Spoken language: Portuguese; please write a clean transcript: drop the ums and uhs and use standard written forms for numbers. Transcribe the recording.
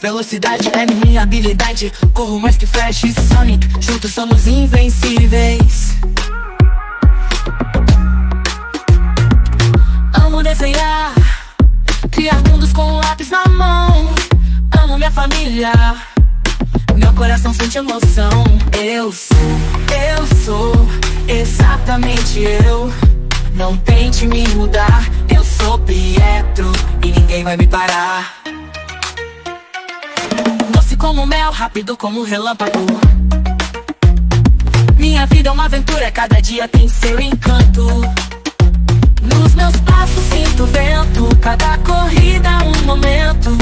Velocidade é minha habilidade. Corro mais que Flash e Sonic. Juntos somos invencíveis. Amo desenhar, criar mundos com lápis na mão. Amo minha família, meu coração sente emoção. Eu sou exatamente eu. Não tente me mudar. Eu sou Pietro e ninguém vai me parar. Doce como mel, rápido como relâmpago. Minha vida é uma aventura, cada dia tem seu encanto. Nos meus passos sinto vento, cada corrida um momento.